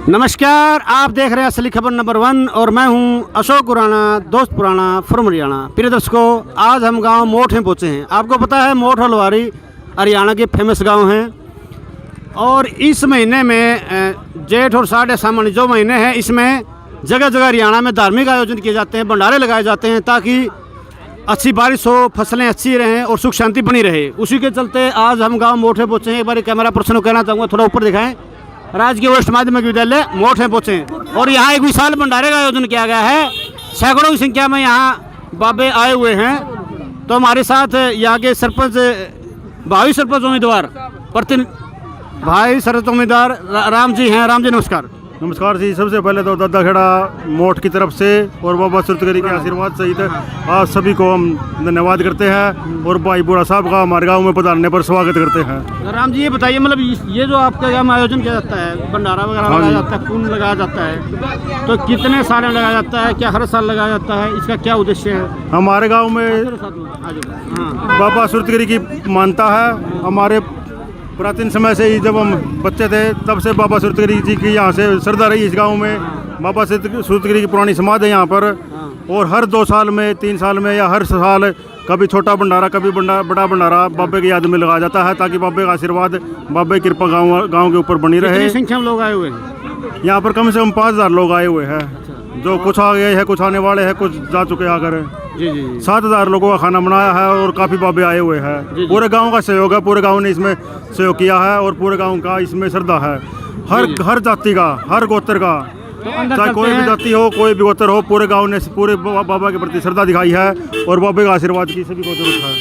नमस्कार, आप देख रहे हैं असली खबर नंबर 1 और मैं हूं अशोक गुराना, दोस्त पुराना फ्रॉम हरियाणा। प्रिय दर्शकों, आज हम गांव मोठ में पहुंचे हैं। आपको पता है मोठ हल्द्वारी हरियाणा के फेमस गांव हैं और इस महीने में जेठ और साढ़े सावन जो महीने हैं इसमें जगह जगह हरियाणा में धार्मिक आयोजन किए जाते हैं, भंडारे लगाए जाते हैं ताकि अच्छी बारिश हो, फसलें अच्छी रहें और सुख शांति बनी रहे। उसी के चलते आज हम गाँव मोठ में पहुँचे हैं। एक बार कैमरा पर्सन को कहना चाहूँगा थोड़ा ऊपर दिखाएं। राजकीय वरिष्ठ माध्यमिक विद्यालय मोठ में पहुंचे और यहाँ एक विशाल भंडारे का आयोजन किया गया है। सैकड़ों की संख्या में यहाँ बाबे आए हुए हैं। तो हमारे साथ यहाँ के सरपंच, भावी सरपंच उम्मीदवार भाई सरपंच उम्मीदवार राम जी हैं। राम जी नमस्कार। नमस्कार जी। सबसे पहले तो दादा खेड़ा मोठ की तरफ से और बाबा सुरतगरी के आशीर्वाद सहित आप सभी को हम धन्यवाद करते हैं और भाई बुरा साहब का हमारे गाँव में पधारने पर स्वागत करते हैं। राम जी ये बताइए, मतलब ये जो आपके गाँव में आयोजन किया जाता है, भंडारा वगैरह लगाया जाता है, कुंड लगाया जाता है, तो कितने साल लगाया जाता है, क्या हर साल लगाया जाता है, इसका क्या उद्देश्य है? हमारे गाँव में बाबा सुरतगरी की मानता है। हमारे प्राचीन समय से ही जब हम बच्चे थे तब से बाबा सुरतगरी जी की यहाँ से श्रद्धा रही। इस गांव में बाबा सुरतगरी की पुरानी समाधि है यहाँ पर और हर 2 साल में 3 साल में या हर साल कभी छोटा भंडारा कभी बड़ा भंडारा बाबे की याद में लगाया जाता है ताकि बाबे का आशीर्वाद, बाबे की कृपा गाँव के ऊपर बनी रहे। संख्या में लोग आए हुए हैं यहाँ पर कम से कम 5000 लोग आए हुए हैं। जो कुछ आ गए हैं, कुछ आने वाले हैं, कुछ जा चुके आकर। जी 7000 लोगों का खाना बनाया है और काफ़ी बाबे आए हुए हैं। पूरे गांव का सहयोग है, पूरे गांव ने इसमें सहयोग किया है और पूरे गांव का इसमें श्रद्धा है। हर जाति का, हर गोत्र का, चाहे कोई भी जाति हो, कोई भी गोत्र हो, पूरे गांव ने पूरे बाबा के प्रति श्रद्धा दिखाई है और बाबे का आशीर्वाद की सभी को जरूरत है।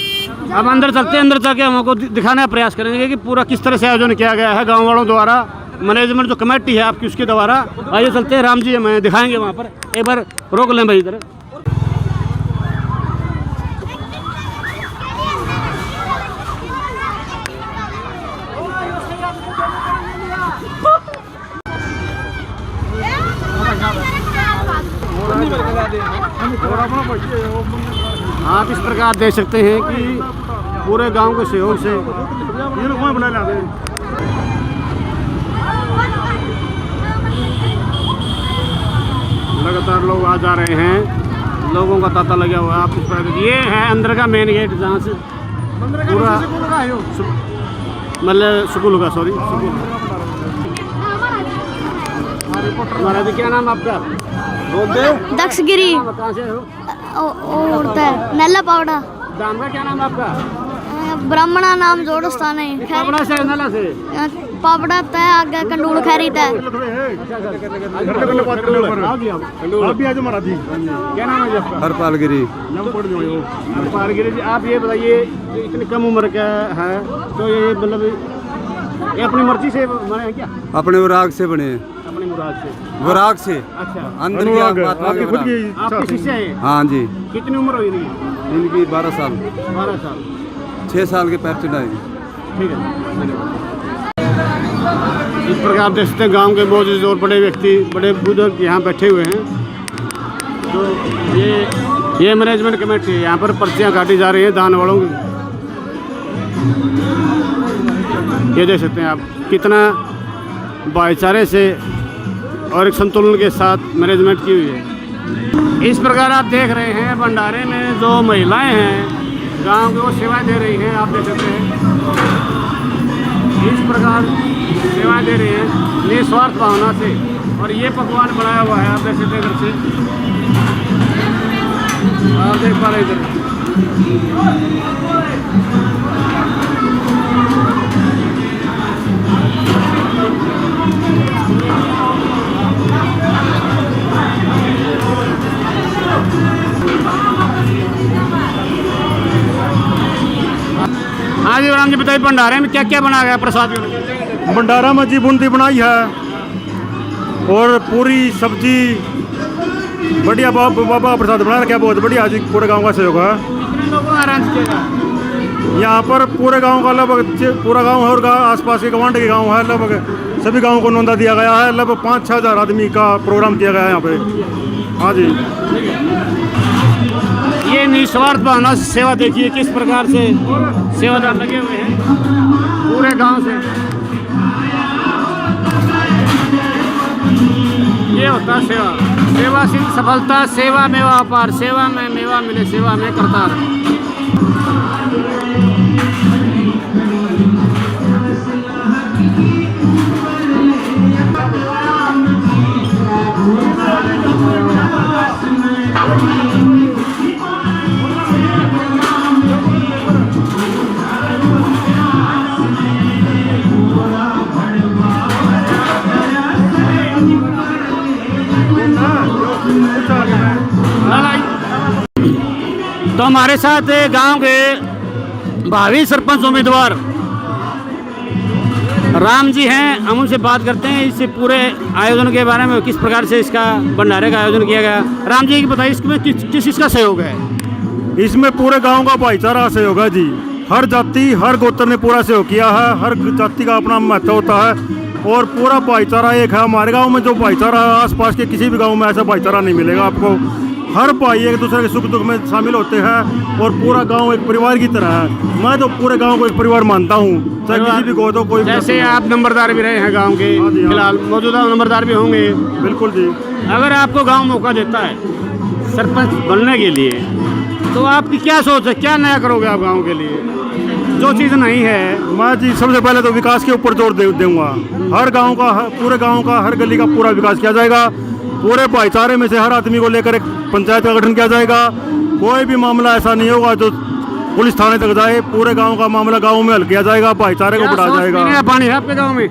अब अंदर चलते हैं, अंदर जाके हमको दिखाने का प्रयास करेंगे कि पूरा किस तरह से आयोजन किया गया है गाँव वालों द्वारा, मैनेजमेंट जो कमेटी है आपकी उसके द्वारा। आइए चलते हैं, राम जी हमें दिखाएंगे वहाँ पर। एक बार रोक लें भाई इधर। आप इस प्रकार देख सकते हैं कि पूरे गांव के सहयोग से लगातार लोग आ जा रहे हैं, लोगों का तांता लगा हुआ है। आप इस प्रकार ये है अंदर का मेन गेट जहाँ से पूरा मतलब स्कूल का, सॉरी महाराज क्या नाम आपका? दक्षगिरी। कहाँ से हो? नल्ला पावड़ा। गाँव का क्या नाम आपका? ब्राह्मणा नाम जोड़ स्थान है। पावड़ा से नला से पावड़ा तय आगे कंडूल खैरी तय। क्या नाम है आपका? हरपालगिरी। हरपालगिरी जी, आप ये बताइए इतनी कम उम्र का है तो ये मतलब ये अपनी मर्जी से बने हैं क्या? अपने विराग से बने हैं। अपनी मुराद से? विराग से। अच्छा, अंदर की आत्मा के विराग। आप किसी से हैं? हाँ जी। कितनी उम्र हुई इनकी? इनकी 12 साल। 12 साल। 6 साल के पैर चढ़ाएगी। ठीक है, इस प्रकार देख सकते हैं गाँव के बहुत और बड़े व्यक्ति, बड़े बुजुर्ग यहाँ बैठे हुए हैं। तो ये मैनेजमेंट कमेटी है, यहाँ पर पर्चियाँ काटी जा रही हैं दान वालों की। ये देख सकते हैं आप कितना भाईचारे से और एक संतुलन के साथ मैनेजमेंट की हुई है। इस प्रकार आप देख रहे हैं भंडारे में जो महिलाएं हैं गांव की वो सेवाएं दे रही हैं। आप देख सकते हैं इस प्रकार सेवाएं दे रही हैं निस्वार्थ भावना से। और ये पकवान बनाया हुआ है, आप देख सकते हैं इधर से, आप देख पा रहे इधर। हाँ जी राम जी बताइए, भंडारे में क्या क्या बनाया गया प्रसाद? भंडारा में जी बूंदी बनाई है और पूरी सब्जी बढ़िया। बाबा प्रसाद बना रखा है, बहुत बढ़िया जी। पूरे गांव का सहयोग है। कितने लोगों ने अरेंज किया? यहाँ पर पूरे गांव का लगभग पूरा गांव है और आसपास के गवांड के गांव है, लगभग सभी गांवों को नोंदा दिया गया है। लगभग 5-6 हज़ार आदमी का प्रोग्राम किया गया है यहाँ पे। हाँ जी। ये निस्वार्थ भावना से सेवा देखिए किस प्रकार से सेवादार लगे हुए हैं पूरे गांव से। ये होता है सेवा। सेवा सिद्ध सफलता, सेवा मेवा अपार, सेवा में मेवा मिले, सेवा में करतार। तो हमारे साथ गांव के भावी सरपंच उम्मीदवार राम जी हैं। हम उनसे बात करते हैं इस पूरे आयोजन के बारे में, किस प्रकार से इसका भंडारे का आयोजन किया गया। राम जी बताइए, इसमें किस किस का सहयोग है? इसमें पूरे गांव का भाईचारा सहयोग है जी। हर जाति हर गोत्र ने पूरा सहयोग किया है। हर जाति का अपना महत्व होता है और पूरा भाईचारा एक है। हमारे गांव में जो भाईचारा है, आसपास के किसी भी गांव में ऐसा भाईचारा नहीं मिलेगा आपको। हर भाई एक दूसरे के सुख दुख में शामिल होते हैं और पूरा गांव एक परिवार की तरह है। मैं तो पूरे गांव को एक परिवार मानता हूँ, चाहे किसी भी गोद हो कोई। जैसे आप नंबरदार भी रहे हैं गांव के, हाँ जी, हाँ। फिलहाल मौजूदा नंबरदार भी होंगे। बिल्कुल जी। अगर आपको गांव मौका देता है सरपंच बनने के लिए, तो आपकी क्या सोच है, क्या नया करोगे आप गांव के लिए जो चीज़ नहीं है? मैं जी सबसे पहले तो विकास के ऊपर जोर दूंगा। हर गांव का, पूरे गांव का, हर गली का पूरा विकास किया जाएगा। पूरे भाईचारे में से हर आदमी को लेकर एक पंचायत का गठन किया जाएगा। कोई भी मामला ऐसा नहीं होगा जो पुलिस थाने तक जाए। पूरे गांव का मामला गांव में हल किया जाएगा, भाईचारे को बढ़ाया जाएगा। पीने का पानी है आपके गाँव में?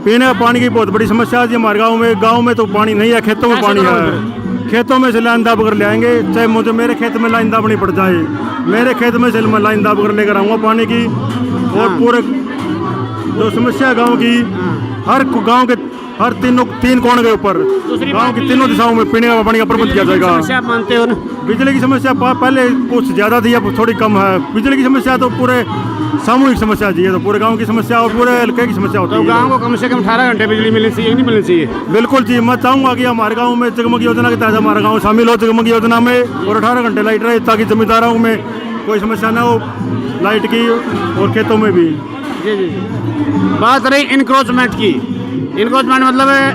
पीने का पानी की बहुत बड़ी समस्या है जी हमारे गाँव में। गाँव में तो पानी नहीं है, खेतों में पानी है। खेतों में से लाइन दाब कर ले आएंगे, चाहे मुझे मेरे खेत में लाइन दाबनी पड़ जाए, मेरे खेत में से मैं लाइन दाब कर लेकर आऊँगा पानी की। और पूरे जो समस्या है गाँव की, हर गाँव के हर तीन कोण के ऊपर गांव की तीनों दिशाओं में पीने का पानी का प्रबंध किया जाएगा। समस्या आप मानते हो ना? बिजली की समस्या पहले कुछ ज़्यादा थी, अब थोड़ी कम है। बिजली की समस्या तो पूरे सामूहिक समस्या जी है, तो पूरे गांव की समस्या और पूरे हल्के की समस्या होती है। तो गांव को कम से कम 18 घंटे बिजली मिलनी चाहिए, नहीं मिलनी चाहिए? बिल्कुल जी। मैं चाहूँगा कि हमारे गाँव में जगमग योजना के तहत हमारा गाँव शामिल हो जगमग योजना में, और 18 घंटे लाइट रहे, ताकि जमींदारों में कोई समस्या ना हो लाइट की, और खेतों में भी। जी जी। बात रही इनक्रोचमेंट की। इनक्रोचमेंट मतलब है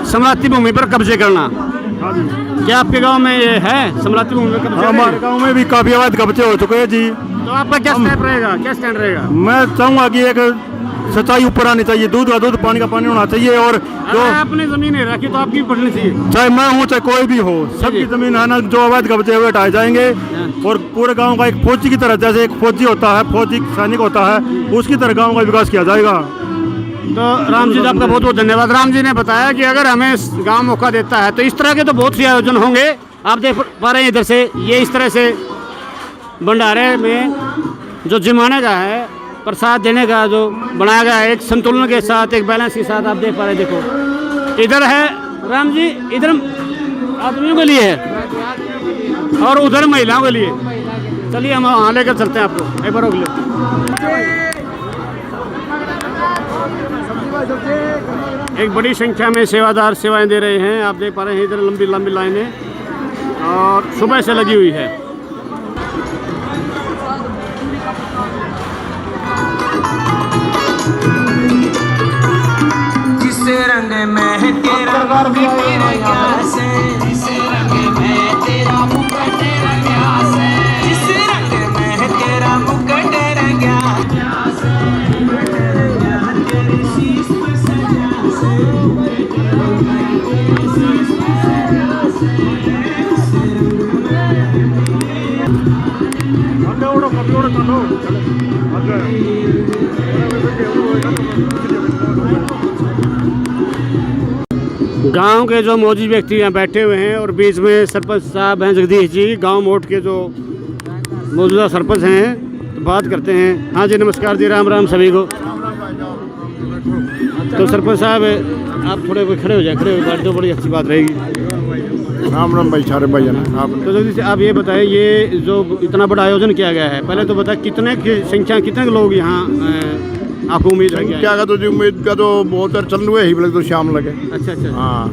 समलाती भूमि पर कब्जे करना। हाँ जी। क्या आपके गांव में ये है समलाती भूमि पर कब्जे? हमारे गाँव में भी काफ़ी अवैध कब्जे हो चुके हैं जी। तो आपका क्या स्टैंड रहेगा, क्या स्टैंड रहेगा? मैं चाहूँगा कि एक सच्चाई ऊपर आनी चाहिए। दूध का दूध, पानी का पानी होना चाहिए। और अगर आपने जमीन नहीं रखी तो आपकी पड़नी चाहिए, चाहे मैं हूँ चाहे कोई भी हो, सबकी जमीन है ना, जो अवैध कब्जे हुए हटाए जाएंगे। और पूरे गांव का एक फौजी की तरह, जैसे एक फौजी होता है, फौजी सैनिक होता है, उसकी तरह गांव का विकास किया जाएगा। तो राम जी आपका बहुत बहुत धन्यवाद। राम जी ने बताया कि अगर हमें गांव मौका देता है तो इस तरह के तो बहुत से आयोजन होंगे। आप देख पा रहे हैं इधर से, ये इस तरह से भंडारे में जो जिमाने का है, प्रसाद देने का जो बनाया गया है, एक संतुलन के साथ, एक बैलेंस के साथ, आप देख पा रहे हैं। देखो इधर है राम जी, इधर आदमियों के लिए है और उधर महिलाओं के लिए। चलिए हम वहाँ लेकर चलते हैं आपको, एक बार रोक ले। एक बड़ी संख्या में सेवादार सेवाएं दे रहे हैं, आप देख पा रहे हैं। इधर लंबी लंबी लाइनें और सुबह से लगी हुई है। जिस रंग में तेरा तेरा प्यास है, जिस रंग में तेरा मुकुट तेरा प्यास है, जिस रंग में तेरा मुकुट तेरा प्यास है, तेरी शीश पर सजा से, तेरी शीश पर सजा से। गांव के जो मौजूद व्यक्ति यहाँ बैठे हुए हैं और बीच में सरपंच साहब हैं जगदीश जी, गांव मोट के जो मौजूदा सरपंच हैं, तो बात करते हैं। हाँ जी, नमस्कार जी, राम राम सभी को। तो सरपंच साहब आप थोड़े खड़े हो जाए, खड़े हो जाए तो बड़ी अच्छी बात रहेगी। राम राम भाई, सारे भाई आप। तो जल्दी से आप ये बताएं, ये जो इतना बड़ा आयोजन किया गया है, पहले तो बताएं कितने की संख्या, कितने लोग यहाँ आपको उम्मीद है? क्या का तो जी उम्मीद का तो बहुत चल रहे ही लगे तो शाम लगे। अच्छा अच्छा। हाँ,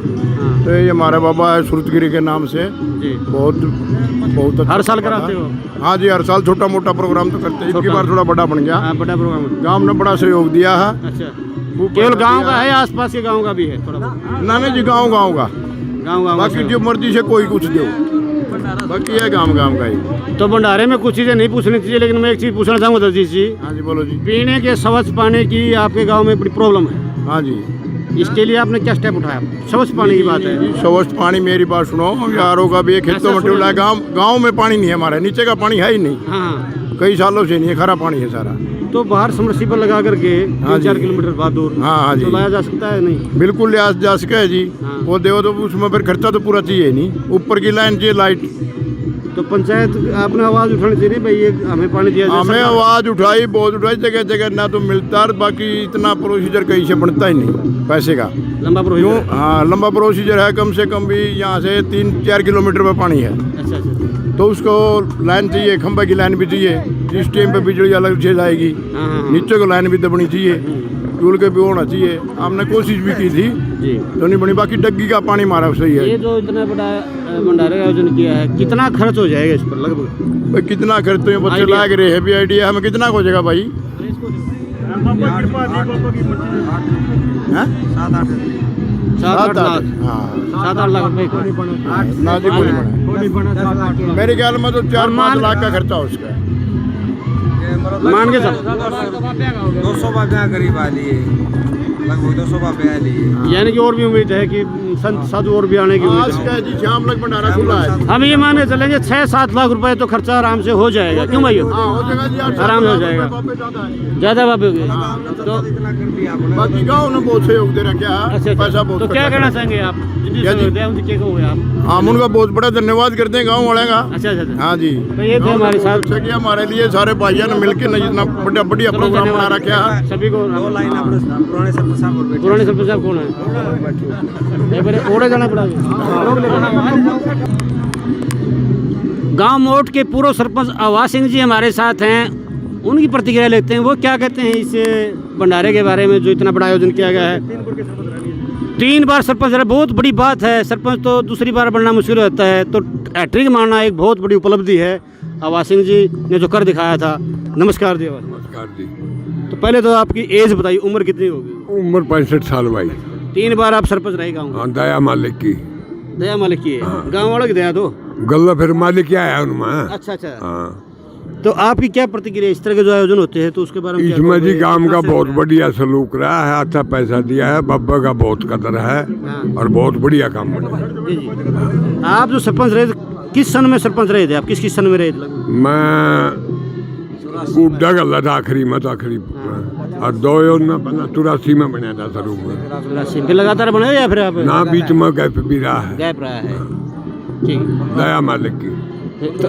तो ये हमारे बाबा है सुरतगिरी के नाम से जी, बहुत हर साल कराते हो? हाँ जी, हर साल छोटा मोटा प्रोग्राम तो करते हैं। इनकी बार थोड़ा बड़ा बन गया। बड़ा प्रोग्राम, गांव ने बड़ा सहयोग दिया है। अच्छा। केवल गांव का है या आसपास के गांव का भी है थोड़ा बहुत? ना जी गाँव गाँव का, गांव बाकी जो मर्जी से कोई कुछ दो, बाकी है गाँव गाँव का ही। तो भंडारे में कुछ चीज़ें नहीं पूछनी चाहिए, लेकिन मैं एक चीज़ पूछना चाहूँगा दर्जी जी। हाँ जी बोलो जी। पीने के स्वच्छ पानी की आपके गांव में बड़ी प्रॉब्लम है, हाँ जी। इसके लिए आपने क्या स्टेप उठाया? स्वच्छ पानी की बात है। स्वच्छ पानी, मेरी बात सुनो, यारों का भी खेतों में ट्यूबवेल है, गाँव में पानी नहीं है हमारे, नीचे का पानी है ही नहीं, हाँ, कई सालों से नहीं है, खरा पानी है सारा। तो बाहर समरसीबल लगा करके 3-4 किलोमीटर बाद दूर हाँ जी, तो लाया जा सकता है? नहीं, बिल्कुल लिया जा सके है जी। हाँ। वो दो तो उसमें फिर खर्चा तो पूरा चाहिए नहीं, ऊपर की लाइन चाहिए, लाइट। तो पंचायत आपने आवाज़ उठानी चाहिए भाई ये हमें पानी दिया जाए। हमें आवाज़ उठाई, बहुत उठाई, जगह जगह ना तो मिलता, बाकी इतना प्रोसीजर कहीं से बनता ही नहीं पैसे का। लंबा क्यों? प्रोसीजर? हाँ, लंबा प्रोसीजर है, कम से कम भी यहाँ से 3-4 किलोमीटर पे पानी है, अच्छा अच्छा, तो उसको लाइन चाहिए, खंबे की लाइन भी चाहिए, जिस टाइम पे बिजली अलग से जाएगी, हाँ हाँ नीचे को लाइन भी दबनी चाहिए, टूल के भी होना चाहिए। हमने कोशिश भी की थी जी। तो नहीं बनी, बाकी डग्गी का पानी मारा सही है। ये जो इतना बड़ा भंडारे का आयोजन किया है, कितना खर्च हो जाएगा इस पर लगभग? भाई कितना खर्च तो ये बच्चे आइडिया? लाग रहे हैं, भी आइडिया हमें कितना हो जाएगा भाई? हैं? 7-8 लाख, हाँ 7-8 लाख रुपए का। ना जी, कोई बना। मेरे ख्याल में तो 4-5 लाख का खर्चा हो उसका। मान के चल 200 बापियाँ करीब आ लिए, लगभग 200 बापियाँ लिए। यानी कि और भी उम्मीद है कि संत साधु और भी आने की आज उम्मीद है। का जी शाम लग भंडारा खुला है। हम ये मान के चलेंगे 6-7 लाख रुपए तो खर्चा आराम से हो जाएगा, क्यों भाई? हाँ हो जाएगा जी, आराम से हो जाएगा। ज़्यादा बात होगी तो बाकी गाँव ने बहुत सहयोग दे रखा है, अच्छा पैसा अच्छा, बहुत तो क्या कहना चाहेंगे आप? जितनी क्या जी? सहयोग है, उनसे क्या कहोगे आप? हम उनका बहुत बड़ा धन्यवाद करते हैं गाँव वाले का। अच्छा अच्छा अच्छा। हाँ जी, तो ये थे हमारे साथ, जैसे कि हमारे लिए सारे भाइयों ने मिलकर जितना बढ़िया बढ़िया चलो प्रोग्राम बना धन्यवाद रखा है। सभी को। पुराने सरपंच साहब और बैठे। पुराने सरपंच साहब कौन है? ये पहले ओढ़े जाना पड़ा। गांव मोट के पूर्व सरपंच आवाज सिंह जी हमारे साथ हैं, उनकी प्रतिक्रिया लेते हैं। वो क्या कहते हैं इस भंडारे के बारे में जो इतना बड़ा आयोजन किया गया है? 3 बार सरपंच रहे, बहुत बड़ी बात है। सरपंच तो दूसरी बार बनना मुश्किल होता है, तो हैट्रिक मारना एक बहुत बड़ी उपलब्धि है। आवाज सिंह जी ने जो कर दिखाया था। नमस्कार जी। नमस्कार जी। तो पहले तो आपकी एज बताइए, उम्र कितनी होगी? उम्र 65 साल भाई। 3 बार आप सरपंच रहे गाँव? हाँ, दया मालिक की। दया मालिक की है, गाँव वालों की दया तो। गल्ला फिर मालिक क्या है उनमें। अच्छा अच्छा। हाँ, तो आपकी क्या प्रतिक्रिया इस तरह के जो आयोजन होते हैं तो उसके बारे में क्या इसमें जी कहोगे? काम का कैसे बहुत लग बढ़िया सलूक रहा है, अच्छा पैसा दिया है, बाबा का बहुत कदर है हाँ। और बहुत बढ़िया काम बना है। रहा है? जी जी। आप जो सरपंच रहे थे, किस सन में सरपंच रहे थे आप? किस सन में रहे थे लगभग? मैं गुड्डा गल्ला था आखिरी में, तो आखिरी और 83 में बना था शुरू में। फिर लगातार बने या फिर आप ना बीच में गैप भी रहा है। गैप रहा है? ठीक। दया मालिक की। तो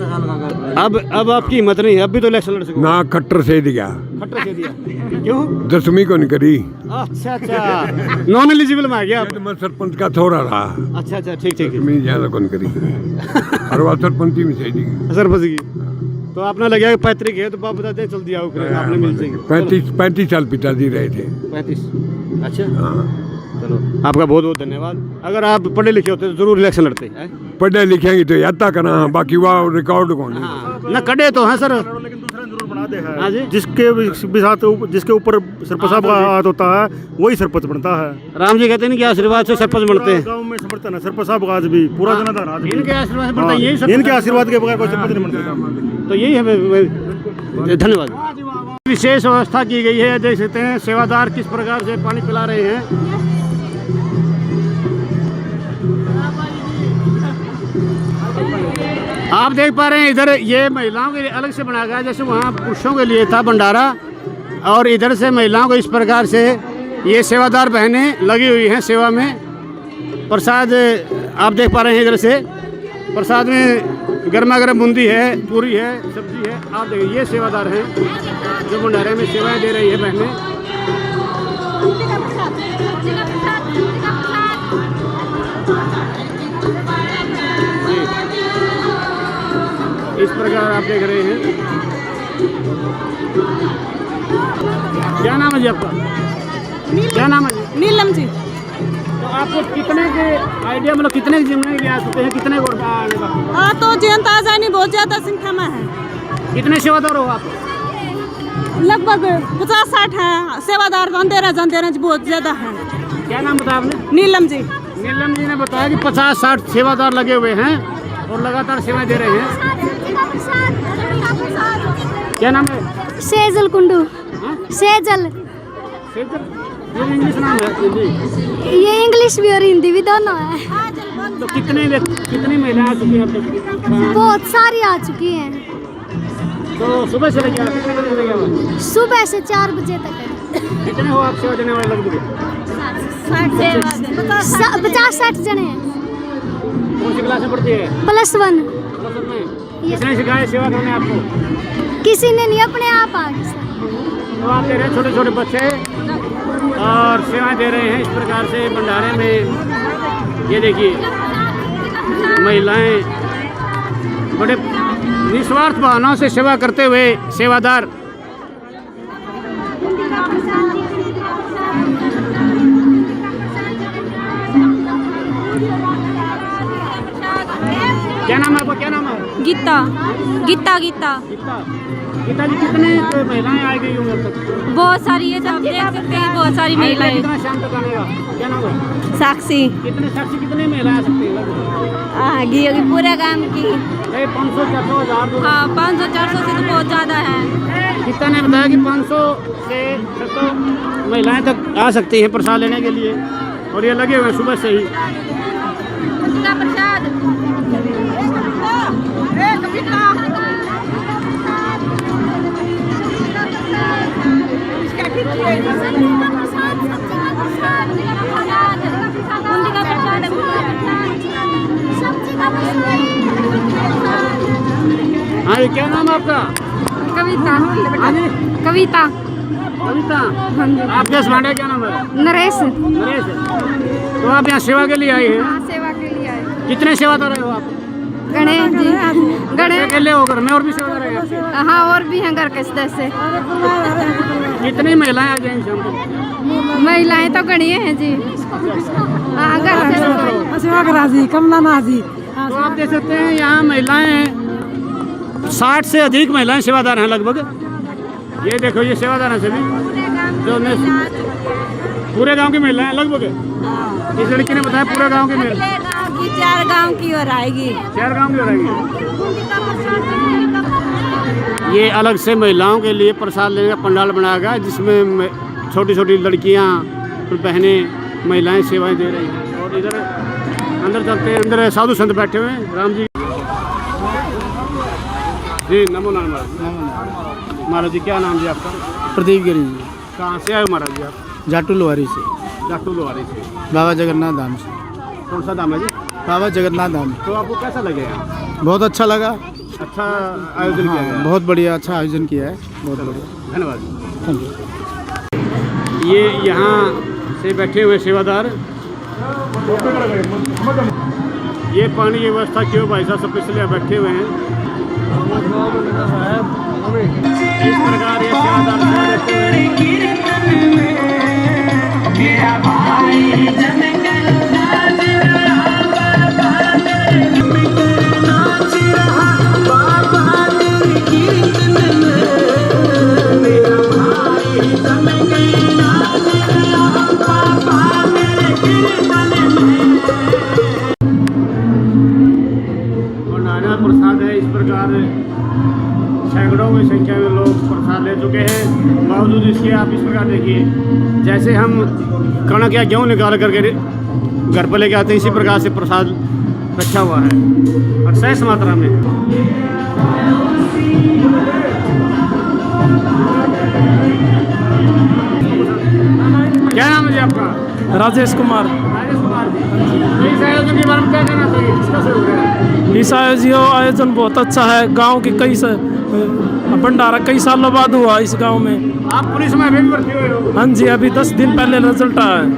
अब आपकी हिम्मत नहीं है, अब भी तो इलेक्शन लड़ सको? ना कट्टर से दिया, खट्टर से दिया क्यों? 10वीं को नहीं करी। अच्छा अच्छा, नॉन एलिजिबल में आ गया आप? तो मैं सरपंच का थोड़ा रहा, अच्छा अच्छा, ठीक ठीक। मैं ज्यादा कौन करी और वह सरपंची में सही दी। सरपंच की तो आपने लगा कि पैतृक है, तो बाप बताते चल दिया आपने मिल जाएंगे। 35 साल पिताजी रहे थे। 35। अच्छा हाँ, चलो, आपका बहुत बहुत धन्यवाद। अगर आप पढ़े लिखे होते तो जरूर इलेक्शन लड़ते हैं। पढ़े लिखेंगे तो यात्रा करना, बाकी वह रिकॉर्ड कौन है। हाँ, ना कड़े तो हैं सर। लेकिन दूसरा जरूर बना दे है। हाँ जी। जिसके ऊपर सरपंच साहब का हाथ होता है वही सरपंच बनता है। राम जी कहते हैं कि आशीर्वाद से सरपंच बनते हैं। गांव में समर्थन है सरपंच साहब का आज भी, पूरा जनाधार आज भी। इनके आशीर्वाद से बनता हाँ, है, यही सरपंच। इनके आशीर्वाद के बगैर कोई सरपंच नहीं बनता। तो यही है। धन्यवाद। विशेष व्यवस्था की गई है, देख सकते हैं सेवादार किस प्रकार से पानी पिला रहे हैं। आप देख पा रहे हैं इधर ये महिलाओं के लिए अलग से बनाया गया, जैसे वहाँ पुरुषों के लिए था भंडारा, और इधर से महिलाओं को इस प्रकार से ये सेवादार बहनें लगी हुई हैं सेवा में। प्रसाद आप देख पा रहे हैं, इधर से प्रसाद में गर्मा गर्म बूंदी है, पूरी है, सब्जी है। आप देखिए ये सेवादार हैं जो भंडारे में सेवाएं दे रही है बहनें। इस प्रकार आप देख रहे हैं। क्या नाम है जी आपका? क्या नाम है जी? नीलम जी। तो आपको कितने के आइडिया, मतलब कितने जिम्मे के आ सकते हैं, कितने को आने का? हाँ तो जनता जानी बहुत ज्यादा संख्या में है। कितने सेवादार हो आप? लगभग 50-60 हैं सेवादार। अंधेरा बहुत ज्यादा है। क्या नाम बताया आपने? नीलम जी। नीलम जी ने बताया कि 50-60 सेवादार लगे हुए हैं और लगातार सेवाएं दे रहे हैं। क्या नाम है? सेजल कुंडू। सेजल। ये इंग्लिश नाम है जी। ये इंग्लिश भी और हिंदी भी दोनों है। तो कितनी महिलाएं आ चुकी हैं अब तक? बहुत सारी आ चुकी हैं। तो सुबह से लेकर कितने बजे तक है? सुबह से 4 बजे तक है। कितने हो आप सेवा देने वाले लगभग? 50-60 जने हैं। कौन सी क्लास में पढ़ती है? +1। किसने सिखाया सेवा करने आपको? किसी ने नहीं, अपने आप आ गए। तो आप दे रहे हैं छोटे छोटे बच्चे और सेवाएं दे रहे हैं इस प्रकार से भंडारे में। ये देखिए महिलाएं बड़े निस्वार्थ भावनाओं से सेवा करते हुए सेवादार। क्या नाम है आपका? क्या नाम है? गीता। गीता गीता गीता जी, कितने महिलाएं आई गई उम्र तक? बहुत सारी है, आप देख सकते हैं बहुत सारी महिलाएं। कितना शाम तक आने का? क्या नाम है? साक्षी। कितने महिलाएं आ सकती हैं? आगी होगी पूरे गांव की। 500, 400, 1000? हाँ 500-400 से तो बहुत ज़्यादा है। गीता ने बताया कि 500 से 600 महिलाएं तक आ सकती हैं प्रसाद लेने के लिए और ये लगे हुए हैं सुबह से ही। प्रसाद हाँ, ये क्या नाम है आपका? कविता। हाँ जी, कविता। कविता। आपके हस्बैंड का क्या नाम है? नरेश। नरेश। तो आप यहाँ सेवा के लिए आई हैं? हाँ सेवा के लिए आए। कितने सेवादार हो आप? गणेश जी। गणेश अकेले हो? घर में और भी सेवादार है आपके? हाँ और भी हैं घर के सदस्य। कितनी महिलाएं आ जाएंगी शाम को? महिलाएं तो गणीय हैं जी। हाँ घर जी कमला नाजी। तो आप देख सकते हैं यहाँ महिलाएं 60 से अधिक महिलाएं सेवादार हैं लगभग। ये देखो ये सेवादार हैं सभी जो पूरे गांव की महिलाएं लगभग। इस लड़की ने बताया पूरे गांव की महिलाएं 4 गांव की ओर आएगी। 4 गांव की ओर आएगी। ये अलग से महिलाओं के लिए प्रसाद लेने का पंडाल बनाया गया जिसमें छोटी छोटी लड़कियां बहनें महिलाएं सेवाएं दे रही हैं। और इधर अंदर चलते हैं। अंदर साधु संत बैठे हुए हैं। राम जी जी, नमो नारायण महाराज जी। क्या नाम जी आपका? प्रदीप गिरी जी। कहाँ से आए महाराज जी आप? जाटू लोहारी से। जाटू लोहारी से। बाबा जगन्नाथ धाम से। कौन सा धाम है जी? बाबा जगन्नाथ धाम। तो आपको कैसा लगेगा? बहुत अच्छा लगा। अच्छा आयोजन किया गया? बहुत बढ़िया, अच्छा आयोजन किया है। बहुत बढ़िया, धन्यवाद। Thank you. ये यहाँ से बैठे हुए सेवादार। ये पानी की व्यवस्था क्यों भाई साहब सब इसलिए बैठे हुए हैं। इस प्रकार ये सेवादार सेवा देते हुए प्रसाद है। इस प्रकार सैकड़ों की संख्या में लोग प्रसाद ले चुके हैं। बावजूद इसके आप इस प्रकार देखिए जैसे हम कणक या गेहूँ निकाल करके घर पर लेके आते हैं इसी प्रकार से प्रसाद रखा हुआ है और शेष मात्रा में। क्या नाम है जी आपका? राजेश कुमार। राजेश कुमार जी, इस आयोजन के बारे में क्या कहना चाहिए? किसका सहयोग है? इस आयोजन बहुत अच्छा है। गांव के भंडारा कई सालों बाद हुआ इस गांव में। आप पुलिस में अभी भर्ती हुए हो? हाँ जी, अभी 10 दिन पहले रिजल्ट आया है।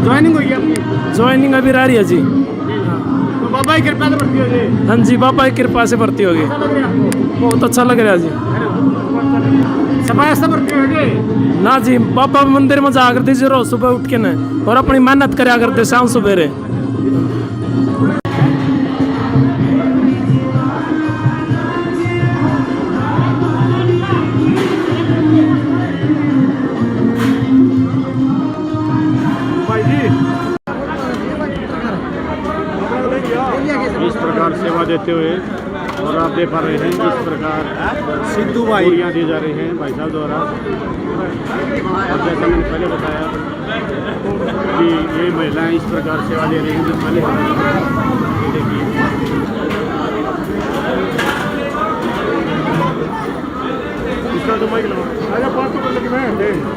ज्वाइनिंग हुई है आपकी? ज्वाइनिंग अभी रह रही है जी। तो बाबा की कृपा से भर्ती हो गई? हाँ जी, बाबा की कृपा से भर्ती होगी। कैसा लग रहा है आपको? बहुत अच्छा लग रहा है जी। समय से भर्ती हो गई? ना जी, बाबा मंदिर में जा करते जरूर सुबह उठ के न और अपनी मेहनत करा करते शाम सुबेरे। देते हुए, और आप देख पा रहे हैं इस प्रकार सिद्धू भाई दी जा रही हैं भाई साहब द्वारा। और जैसा मैंने पहले बताया कि ये महिलाएं इस प्रकार सेवा दे रही हैं जो पहले देखिए।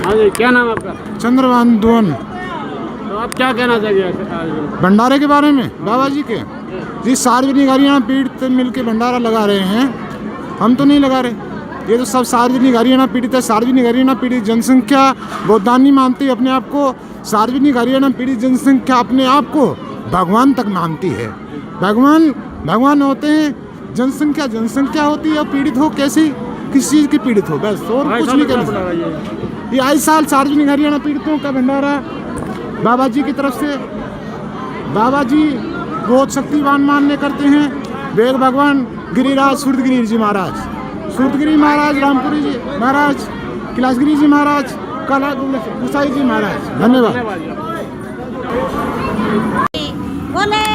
हाँ जी, क्या नाम आपका? चंद्रभान दुवन। तो आप क्या कहना चाहिए भंडारे के बारे में? बाबा जी के जी सार्वजनिक हरियाणा पीड़ित मिल के भंडारा लगा रहे हैं, हम तो नहीं लगा रहे। ये तो सब सार्वजनिक हरियाणा पीड़ित है। सार्वजनिक हरियाणा पीड़ित जनसंख्या गोदानी मानती है अपने आप को। सार्वजनिक हरियाणा पीड़ित जनसंख्या अपने आप को भगवान तक मानती है। भगवान होते हैं, जनसंख्या होती है। और पीड़ित हो कैसी, किस चीज़ की पीड़ित हो, बस और कुछ नहीं कर सकते। ये आज साल सार्वजनिक हरियाणा पीड़ितों का भंडारा बाबा जी की तरफ से। बाबा जी बहुत शक्तिवान मानने करते हैं। वेद भगवान गिरिराज सूर्यगिरी जी महाराज, सूर्यगिरी महाराज, रामपुरी जी महाराज, कैलाशगिरी जी महाराज, काला गुसाई जी महाराज। धन्यवाद। बोले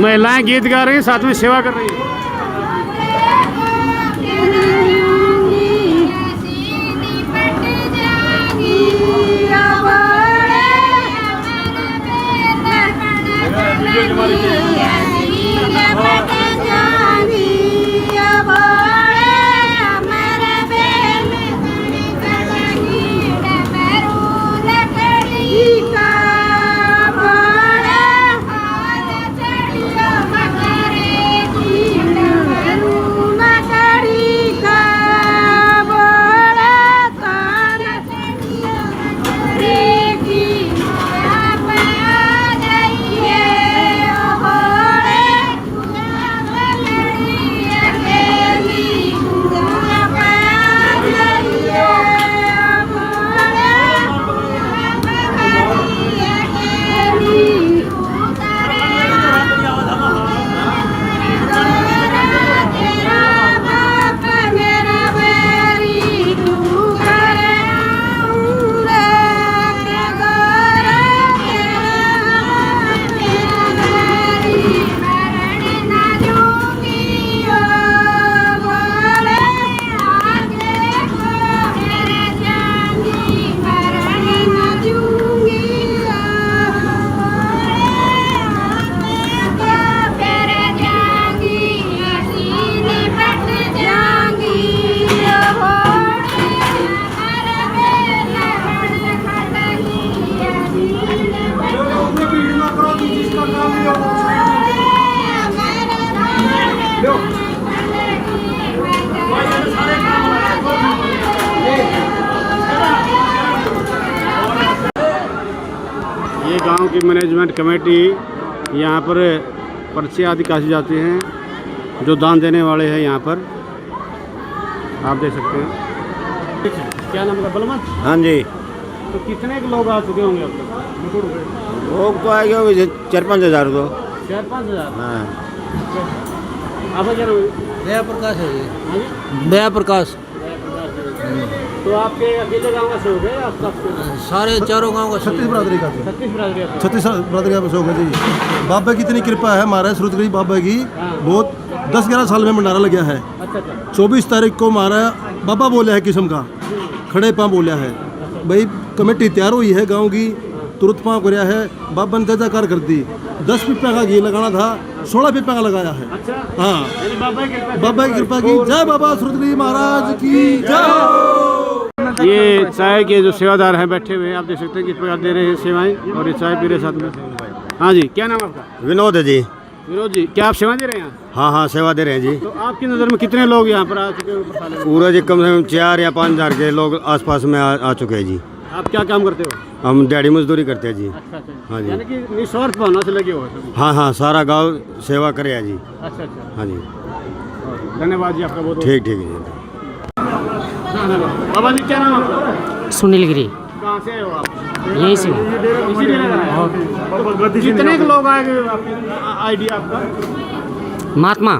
महिलाएं गीत गा रही हैं, साथ में सेवा कर रही हैं। ये गांव की मैनेजमेंट कमेटी, यहाँ पर पर्ची आदि काटी जाती हैं। जो दान देने वाले हैं यहाँ पर आप देख सकते हैं। क्या नाम है? बलवंत। हाँ जी। तो कितने के लोग आ चुके होंगे अब तक? लोग तो आएंगे 4-5 हज़ार को। 4-5 हज़ार। हाँ। आप क्या नाम है? दया प्रकाश है जी। दया प्रकाश। तो आपके अकेले गाँव का शौक है? सारे चारों गाँव का 36 बरादरी का 36 बरादरी का 36 बरादरी का शौक है जी। बाबा की इतनी कृपा है हमारे सूरतगिरी बाबा की, बहुत 10-11 साल में भंडारा लग गया है। 24 तारीख को हमारा बाबा बोला है किस्म का खड़े पाँव बोला है भाई। कमेटी तैयार हुई है गांव की, तुरंत पाँव कराया है। बाबा ने जयकार कर दी। 10 पिपा का घी लगाना था, 16 पिपा का लगाया है। हाँ, बाबा की कृपा की जय। बाबा सूरतगिरी महाराज की जय। ये चाय के जो सेवादार हैं बैठे हुए हैं, आप देख सकते हैं किस प्रकार दे रहे हैं सेवाएं, और ये चाय पी रहे साथ में। हाँ जी, क्या नाम आपका? विनोद है जी। विनोद जी, क्या आप सेवा दे रहे हैं यहाँ? हाँ हाँ, सेवा दे रहे हैं जी। तो आपकी नज़र में कितने लोग यहाँ पर आ चुके हैं प्रसाद लेने? पूरा जी कम से कम 4 या 5 हज़ार के लोग आसपास में आ चुके हैं जी। आप क्या काम करते हो? हम दिहाड़ी मजदूरी करते हैं जी। अच्छा अच्छा। हाँ जी। यानी कि निस्वार्थ भावना से लगे हुए हैं। हाँ हाँ, सारा गांव सेवा करे है जी। अच्छा अच्छा, हाँ जी, धन्यवाद जी आपका बहुत। ठीक ठीक है जी। बाबा जी, क्या नाम आपका? सुनील गिरी, कहाँ से हो आप? यहीं से हूँ। इसी डेरे का है? कितने के लोग आए आइडिया आपका महात्मा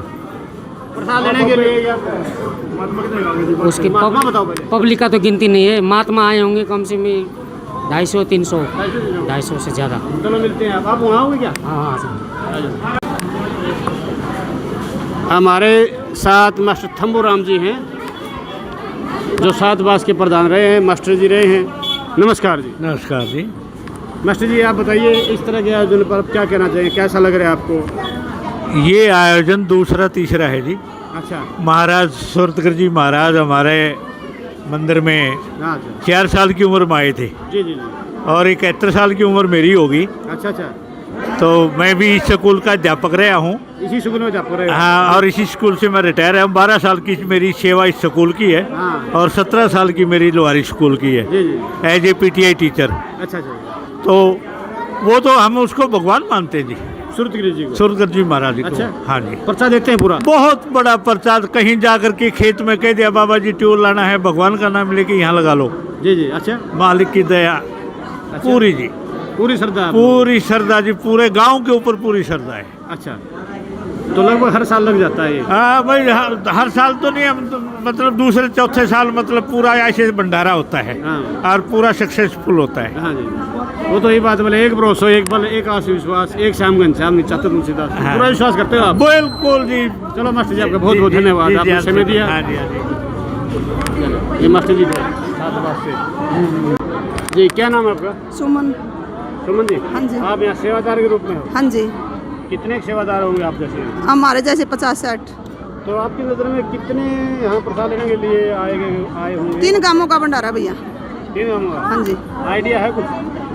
प्रसाद लेने के लिए या उसके महात्मा बताओ पहले। पब्लिक का तो गिनती नहीं है, महात्मा आए होंगे कम से कम 250-300, 250 से ज़्यादा। चलो मिलते हैं। आप वहाँ होंगे क्या? हाँ हाँ। हमारे साथ मास्टर थम्बू राम जी हैं, जो सातवास के प्रधान रहे हैं, मास्टर जी रहे हैं। नमस्कार जी। नमस्कार जी। मास्टर जी, आप बताइए इस तरह के आयोजन पर क्या कहना चाहिए, कैसा लग रहा है आपको? ये आयोजन दूसरा तीसरा है जी। अच्छा। महाराज सुरतगढ़ जी महाराज हमारे मंदिर में हाँ अच्छा। 4 साल की उम्र में आए थे जी जी जी। और 71 साल की उम्र मेरी होगी। अच्छा अच्छा। तो मैं भी इस स्कूल का अध्यापक रहा हूँ। इसी स्कूल में जा रहे हो? हाँ, और इसी स्कूल से मैं रिटायर है। 12 साल की मेरी सेवा इस स्कूल की है। हाँ। और 17 साल की मेरी लोहारी स्कूल की है जी जी। As a PTI teacher. अच्छा अच्छा। तो वो तो हम उसको भगवान मानते हैं जी, सुरतगढ़ जी को। सुरतगढ़ जी महाराज जी को। अच्छा। हाँ जी, पर्चा देते हैं पूरा? बहुत बड़ा प्रसाद। कहीं जा करके खेत में कह दिया बाबा जी ट्यूब लाना है, भगवान का नाम लेके यहाँ लगा लो। जी जी। अच्छा। मालिक की दया पूरी जी, पूरी श्रद्धा है? पूरी श्रद्धा जी, पूरे गांव के ऊपर पूरी श्रद्धा है। अच्छा, तो लगभग हर साल लग जाता है ये? हाँ भाई, हर साल तो नहीं, हम तो मतलब दूसरे चौथे साल मतलब पूरा ऐसे भंडारा होता है। हाँ। और पूरा सक्सेसफुल होता है। हाँ जी, वो तो ये बात बोले, एक भरोसा, एक बल, एक आत्मविश्वास, एक श्याम घनश्याम निचाते तुलसीदास। हाँ। पूरा विश्वास करते हो आप? बिल्कुल जी। चलो मास्टर जी, आपका बहुत बहुत धन्यवाद, आपने समय दिया। हाँ जी, हाँ जी। ये मास्टर जी सातवास से। जी, क्या नाम है आपका? सुमन। सुमन जी। हाँ जी। आप यहाँ सेवादार के रूप में हो? हाँ जी, कितने सेवादार होंगे आप जैसे? हमारे जैसे 50-60। तो आपकी नज़र में कितने यहाँ प्रसाद लेने के लिए आए होंगे? 3 गांवों का भंडारा भैया। 3 होंगे? हाँ जी। आइडिया है कुछ?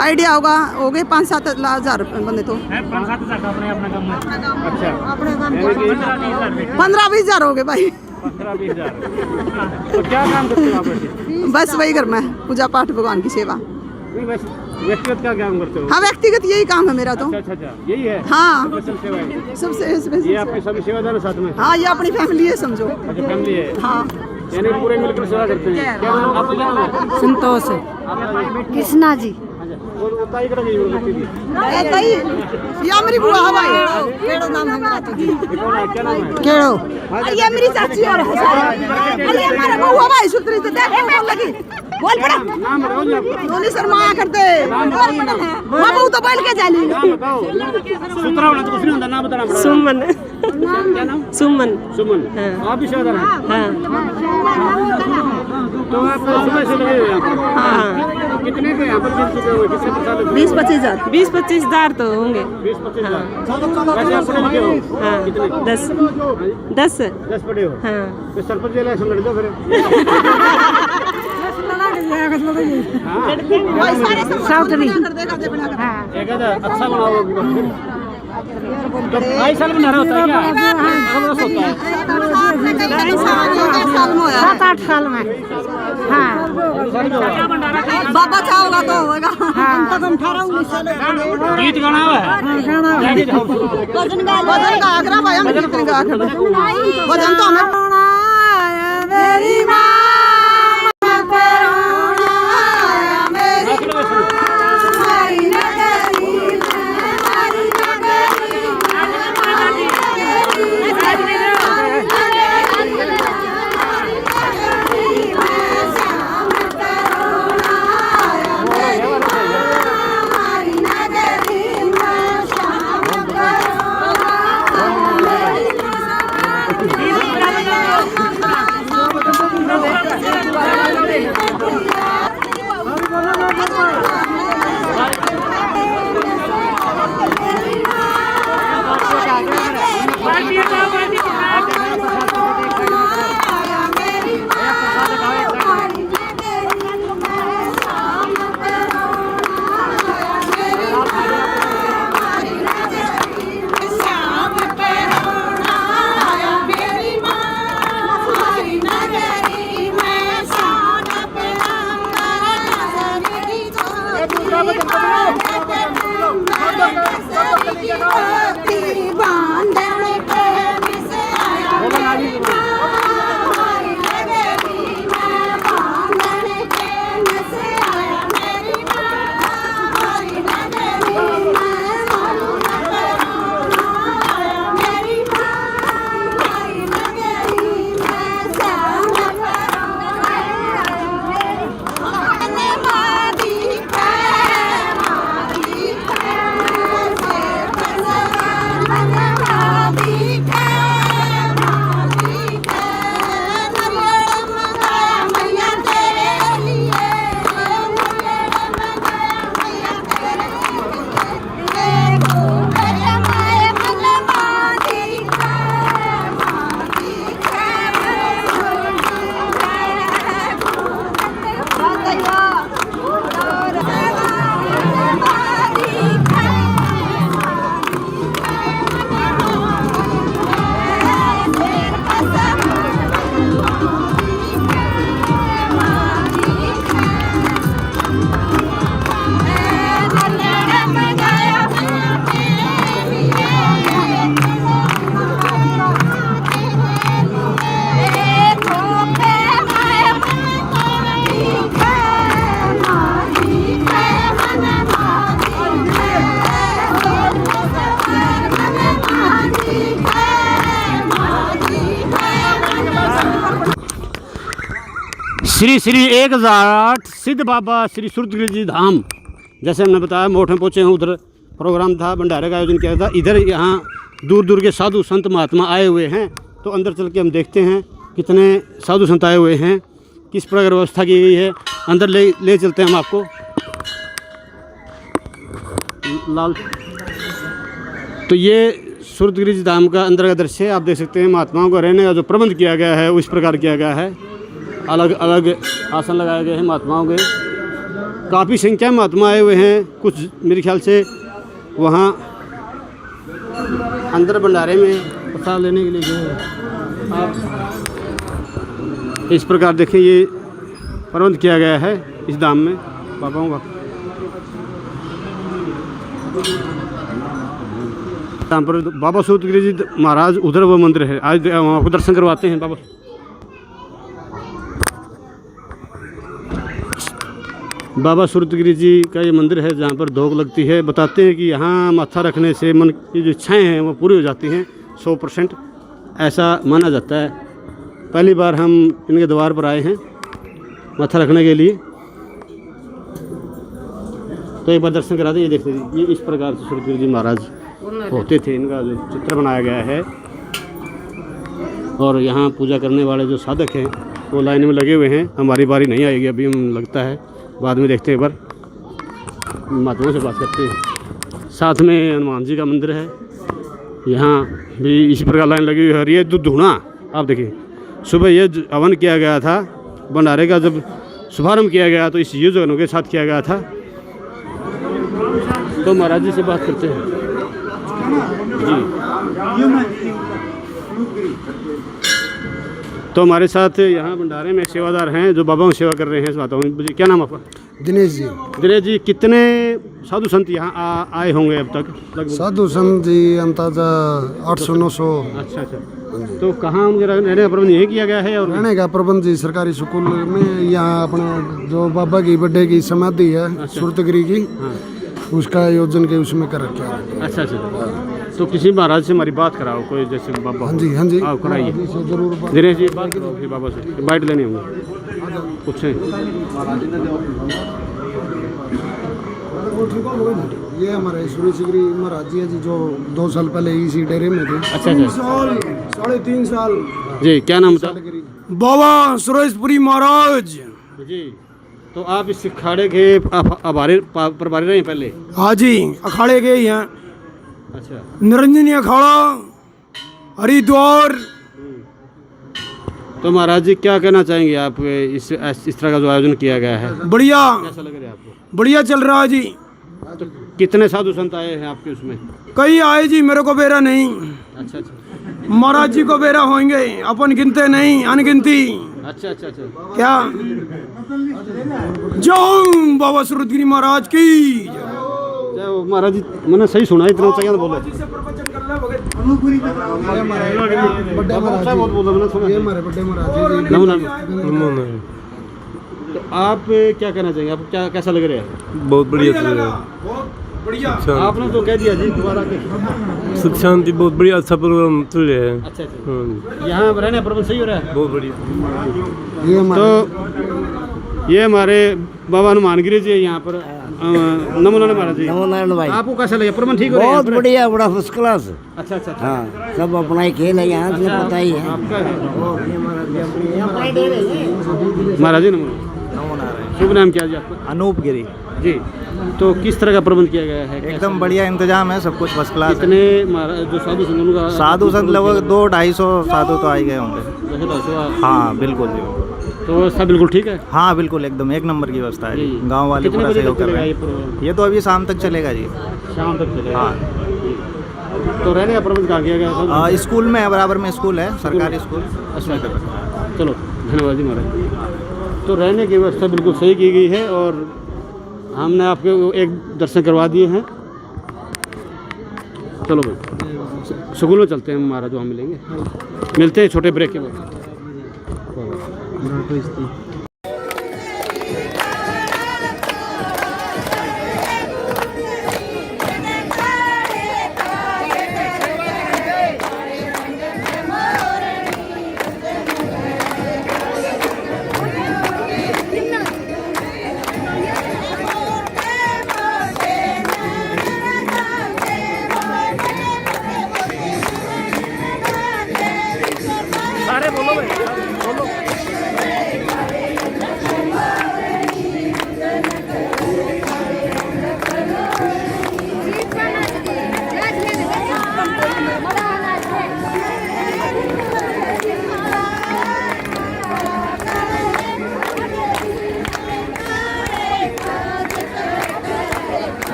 आइडिया होगा, हो गए 5-7 हज़ार बंदे तो। 5-7 हज़ार। अच्छा, 15-20 हज़ार हो गए भाई। 15-20 हज़ार। तो क्या काम करते हो आप ऐसे? बस वही घर में पूजा पाठ, भगवान की सेवा। नहीं, बस व्यक्तिगत क्या काम करते हो? हाँ, व्यक्तिगत यही काम है मेरा तो। अच्छा अच्छा, यही है? हाँ। स्पेशल सेवा है? सबसे ये आपके सभी सेवादार साथ में? हाँ, ये अपनी फैमिली है समझो। अच्छा, फैमिली है? हाँ। यानी पूरे मिलकर सेवा करते हैं। क्या नाम आपका? क्या नाम है? संतोष। कृष्णा जी। वो बताइए करा जी, वो व्यक्ति जी। ये मेरी बुआ है भाई। केड़ो नाम है मेरा तो। क्या नाम है? केड़ो। ये मेरी चाची और है। अरे हमारा बुआ भाई सुतरी तो देख बोल लगी। बोल पड़ा। नाम बताओ जी आपका। बोली शर्मा करते। बाबू तो बोल के जाली। नाम बताओ। सुतरा होना तो कुछ नहीं होता, नाम बताना पड़ेगा। सुमन। क्या नाम? सुमन। सुमन। आप भी सेवादार हैं? हाँ। तो आप सुबह से लगे हुए हैं यहाँ पर? हाँ। कितने के यहाँ पर जिन चुके हुए? कितने प्रसाद? 20-25 हज़ार। 20-25 हज़ार तो होंगे। 20-25 हज़ार। वैसे आप पढ़े लिखे हो? हाँ। कितने? 10। 10 पढ़े हो? हाँ। तो सरपंच जी इलेक्शन लड़ दो फिर। भाई सारे साउथरी। एक अच्छा बनाओ। तो 2 साल में नहरा होता है क्या? होता है? 7-8 साल में। हाँ। बाबा चाहोगा तो होगा। हाँ। कम 18-19 साल। गीत गाना है? भजन का आग्रह भाई, हम कीर्तन का आग्रह। भजन तो हमें मेरी माँ श्री श्री 1008 सिद्ध बाबा श्री सूरतगिरी जी धाम, जैसे हमने बताया मोठ में पहुँचे हैं। उधर प्रोग्राम था, भंडारे का आयोजन किया था। इधर यहाँ दूर दूर के साधु संत महात्मा आए हुए हैं। तो अंदर चल के हम देखते हैं कितने साधु संत आए हुए हैं, किस प्रकार व्यवस्था की गई है। अंदर ले चलते हैं हम आपको। लाल तो ये सूरतगिरी धाम का अंदर का दृश्य है। आप देख सकते हैं महात्माओं को रहने का जो प्रबंध किया गया है वो इस प्रकार किया गया है। अलग अलग आसन लगाए गए हैं महात्माओं के। काफ़ी संख्या में महात्मा आए हुए हैं। कुछ मेरे ख्याल से वहाँ अंदर भंडारे में प्रसाद लेने के लिए गए हैं। आप इस प्रकार देखें, ये प्रबंध किया गया है इस धाम में बाबाओं का। यहाँ पर बाबा सूरतगिरी जी महाराज, उधर वो मंदिर है। आज हम आपको दर्शन करवाते हैं। बाबा सूरतगिरी जी का ये मंदिर है जहाँ पर धोक लगती है। बताते हैं कि यहाँ माथा रखने से मन की जो इच्छाएं हैं वो पूरी हो जाती हैं 100%, ऐसा माना जाता है। पहली बार हम इनके द्वार पर आए हैं माथा रखने के लिए, तो एक बार दर्शन करा दें। ये देखते हैं, ये इस प्रकार से सूरतगिरी जी महाराज होते थे। इनका जो चित्र बनाया गया है और यहाँ पूजा करने वाले जो साधक हैं वो लाइन में लगे हुए हैं। हमारी बारी नहीं आएगी अभी, हम लगता है बाद में देखते हैं। एक बार महात्माओं से बात करते हैं। साथ में हनुमान जी का मंदिर है, यहाँ भी इसी प्रकार लाइन लगी हुई है। ये धुना आप देखिए, सुबह ये हवन किया गया था। भंडारे का जब शुभारंभ किया गया तो इस युवजनों के साथ किया गया था। तो महाराज जी से बात करते हैं जी। तो हमारे साथ यहाँ भंडारे में सेवादार हैं जो बाबाओं की सेवा कर रहे हैं। इस बातों में क्या नाम आपका? दिनेश जी। दिनेश जी, कितने साधु संत यहाँ आए होंगे अब तक लगभग? साधु संत जी अंदाजा 800-900। अच्छा। तो कहाँ उनके रहने का प्रबंध यही किया गया है? और रहने का प्रबंध जी सरकारी स्कूल में, यहाँ अपना जो बाबा की बर्थडे की समाधि है सूरतगिरी की, उसका आयोजन के उसमें कर रखा है। अच्छा। तो किसी महाराज से हमारी बात कराओ, कोई जैसे बाबा। हाँ जी आओ कराइए जरूर। दिनेश जी बात करो फिर बाबा से, बाइट लेनी होंगे पूछें। ये हमारे सूरतगिरी महाराज जी है जी, जो 2 साल पहले इसी डेरे में थे। अच्छा। 3.5 साल जी। क्या नाम था? बाबा सुरेशपुरी महाराज जी। तो आप इस अखाड़े के प्रभारी रहे पहले? हाँ जी, अखाड़े के ही हैं। अच्छा। निरंजनी अखाड़ा, हरिद्वार। तो महाराज जी क्या कहना चाहेंगे आप इस तरह का जो आयोजन किया गया है? बढ़िया, कैसा लग रहा है आपको? बढ़िया चल रहा है जी। तो कितने साधु संत आए हैं आपके उसमें? कई आए जी, मेरे को बेरा नहीं। अच्छा। महाराज जी को बेरा होंगे, अपन गिनते नहीं, अनगिनती। अच्छा। क्या जय बाबा सूरतगिरी महाराज की। महाराज जी मैंने सही सुना, इतना ऊंचा क्या बोला? तो आप क्या कहना चाहेंगे? आपको क्या कैसा लग रहा है? बहुत बढ़िया चल रहा है। आपने तो कह दिया जी दोबारा के। सुख शांति बहुत बढ़िया, अच्छा प्रोग्राम चल रहा है। अच्छा। यहाँ रहने प्रबंध सही हो रहा है? बहुत बढ़िया। तो ये हमारे बाबा हनुमानगिरी जी यहाँ पर। नमो नारायण महाराज जी। नमो नारायण भाई। आपको कैसा लगा? प्रबंध ठीक हो रहा है? बहुत बढ़िया, बड़ा फर्स्ट क्लास। अच्छा। हाँ, सब अपना ही खेल है यहाँ से, पता ही है। महाराज जी नमो नारायण। शुभ नाम क्या जी आपका? अनूप गिरी जी। तो किस तरह का प्रबंध किया गया है? एकदम बढ़िया इंतजाम है, सब कुछ फर्स्ट क्लास। कितने जो साधु संतों का? साधु संत लगभग 200-250 साधु तो आ गए होंगे। हाँ बिल्कुल जी। तो व्यवस्था बिल्कुल ठीक है? हाँ बिल्कुल, एकदम एक नंबर की व्यवस्था है। गांव वाले पूरा सहयोग कर रहे हैं। ये तो अभी शाम तक चलेगा जी। शाम तक चलेगा? हाँ। तो रहने का प्रबंध कहाँ किया गया? स्कूल में, बराबर में स्कूल है, सरकारी स्कूल। अच्छा। चलो धन्यवाद जी महाराज। तो रहने की व्यवस्था बिल्कुल सही की गई है और हमने आपको एक दर्शन करवा दिए हैं। चलो भाई स्कूल में चलते हैं महाराज, वहाँ मिलते हैं छोटे ब्रेक के बाद।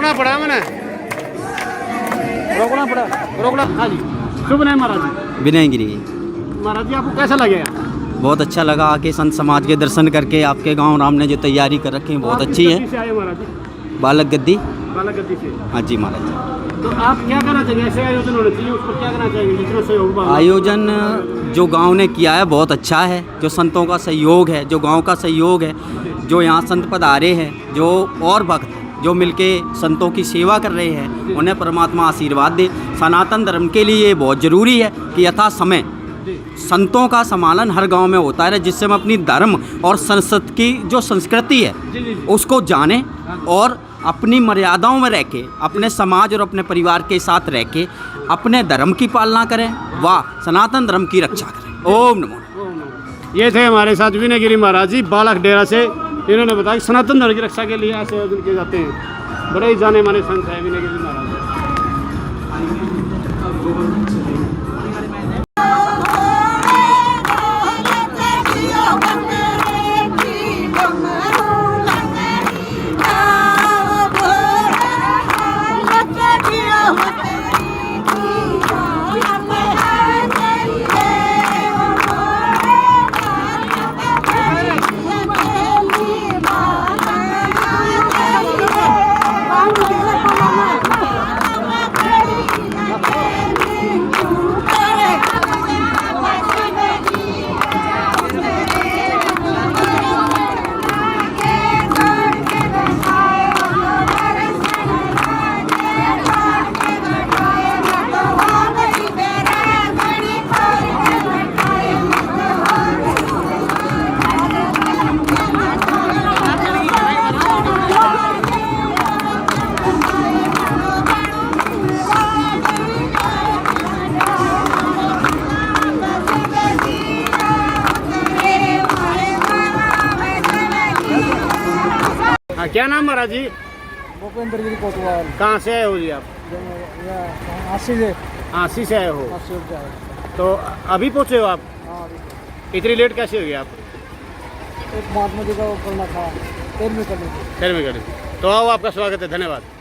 रोकना पड़ा मैंने, रोकना पड़ा, रोकना। हाँ जी, शुभ नाम महाराज जी? विनय गिरी। महाराज जी आपको कैसा लगेगा? बहुत अच्छा लगा आके संत समाज के दर्शन करके। आपके गांव राम ने जो तैयारी कर रखी है बहुत अच्छी है। से आए महाराज जी? बालक गद्दी। बालक गद्दी से। हाँ जी महाराज जी। तो आप क्या करना चाहिए, ऐसे आयोजन होने चाहिए, उस पर क्या करना चाहिए जितना सहयोग? आयोजन जो गांव ने किया है बहुत अच्छा है। जो संतों का सहयोग है, जो गांव का सहयोग है, जो यहाँ संत पधारे हैं, जो और भक्त जो मिलके संतों की सेवा कर रहे हैं, उन्हें परमात्मा आशीर्वाद दे। सनातन धर्म के लिए ये बहुत ज़रूरी है कि यथा समय संतों का सम्मालन हर गांव में होता है, जिससे हम अपनी धर्म और संस्कृति की जो संस्कृति है उसको जानें और अपनी मर्यादाओं में रह के, अपने समाज और अपने परिवार के साथ रह के अपने धर्म की पालना करें व सनातन धर्म की रक्षा करें। ओम नमो। ये थे हमारे साथ विनय गिरी महाराज जी बालक डेरा से। इन्होंने बताया कि सनातन धर्म की रक्षा के लिए ऐसे आयोजन किए जाते हैं। बड़े ही जाने माने संत हैं विनय गिरी महाराज। क्या नाम महाराज जी? भूपेंद्र गिरी कोतवाल। कहाँ से आए हो जी आप? आशी से। आशी से आए हो? तो अभी पहुँचे हो आप? इतनी लेट कैसे हो गया आप? एक महात्मा जी का वो करना था, 13वीं करनी। तो आओ, आपका स्वागत है, धन्यवाद।